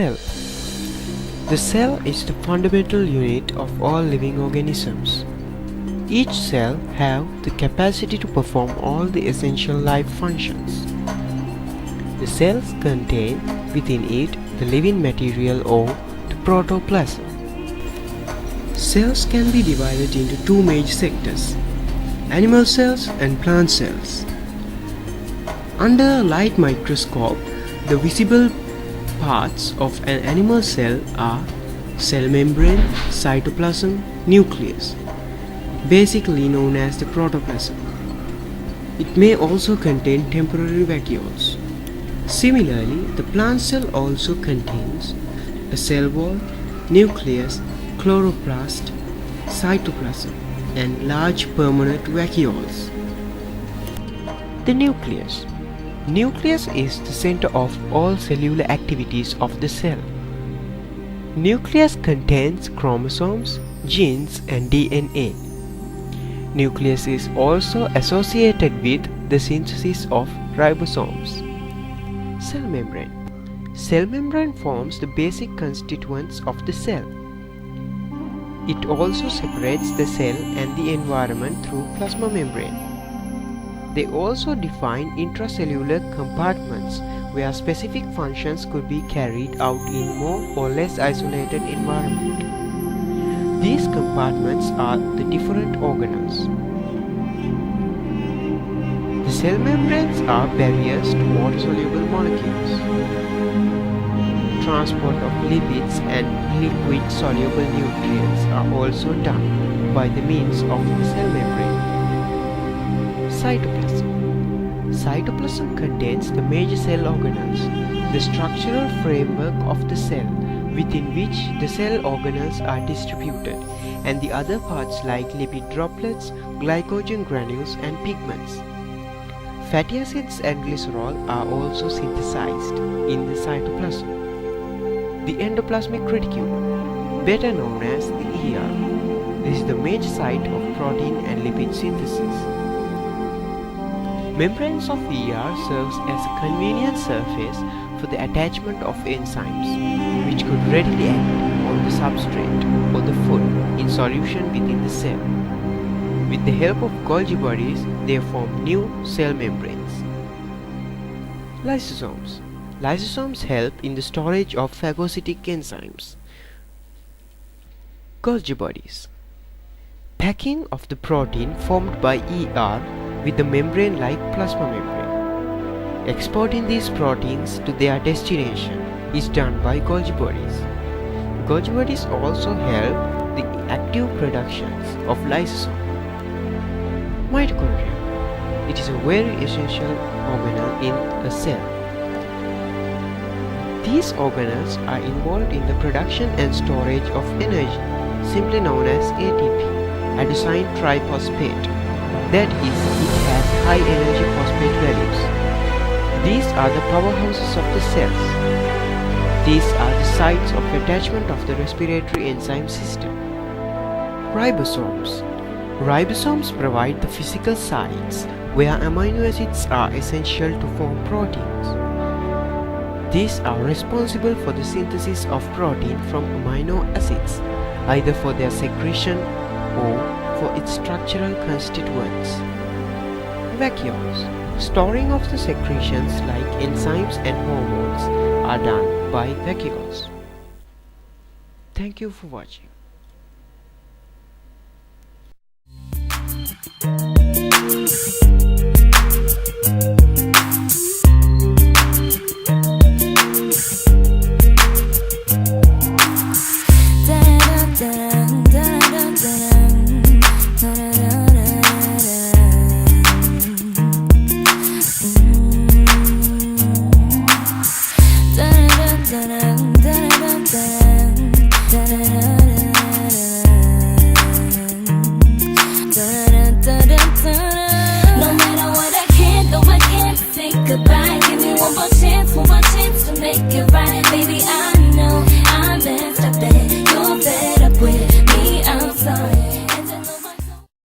cell. The cell is the fundamental unit of all living organisms. Each cell has the capacity to perform all the essential life functions. The cells contain within it the living material or the protoplasm. Cells can be divided into two major sectors: animal cells and plant cells. Under a light microscope, the visible parts of an animal cell are cell membrane, cytoplasm, nucleus, basically known as the protoplasm. It may also contain temporary vacuoles. Similarly, the plant cell also contains a cell wall, nucleus, chloroplast, cytoplasm, and large permanent vacuoles. The nucleus. Nucleus is the center of all cellular activities of the cell. Nucleus contains chromosomes, genes, and DNA. Nucleus is also associated with the synthesis of ribosomes. Cell membrane. Cell membrane forms the basic constituents of the cell. It also separates the cell and the environment through plasma membrane. They also define intracellular compartments where specific functions could be carried out in more or less isolated environment. These compartments are the different organelles. The cell membranes are barriers to water-soluble molecules. Transport of lipids and liquid-soluble nutrients are also done by the means of the cell membrane. Cytoplasm. Cytoplasm contains the major cell organelles, the structural framework of the cell within which the cell organelles are distributed, and the other parts like lipid droplets, glycogen granules, and pigments. Fatty acids and glycerol are also synthesized in the cytoplasm. The endoplasmic reticulum, better known as the ER. This is the major site of protein and lipid synthesis. Membranes of ER serves as a convenient surface for the attachment of enzymes, which could readily act on the substrate or the food in solution within the cell. With the help of Golgi bodies, they form new cell membranes. Lysosomes. Lysosomes help in the storage of phagocytic enzymes. Golgi bodies. Packing of the protein formed by ER with the membrane like plasma membrane. Exporting these proteins to their destination is done by Golgi bodies. Golgi bodies also help the active productions of lysosome. Mitochondria. It is a very essential organelle in a cell. These organelles are involved in the production and storage of energy, simply known as ATP, adenosine triphosphate. That is, it has high energy phosphate values. These are the powerhouses of the cells. These are the sites of attachment of the respiratory enzyme system. Ribosomes. Ribosomes provide the physical sites where amino acids are essential to form proteins. These are responsible for the synthesis of protein from amino acids, either for their secretion or for its structural constituents. Vacuoles. Storing of the secretions like enzymes and hormones are done by vacuoles. Thank you for watching. Goodbye, give me one more chance to make it right, baby.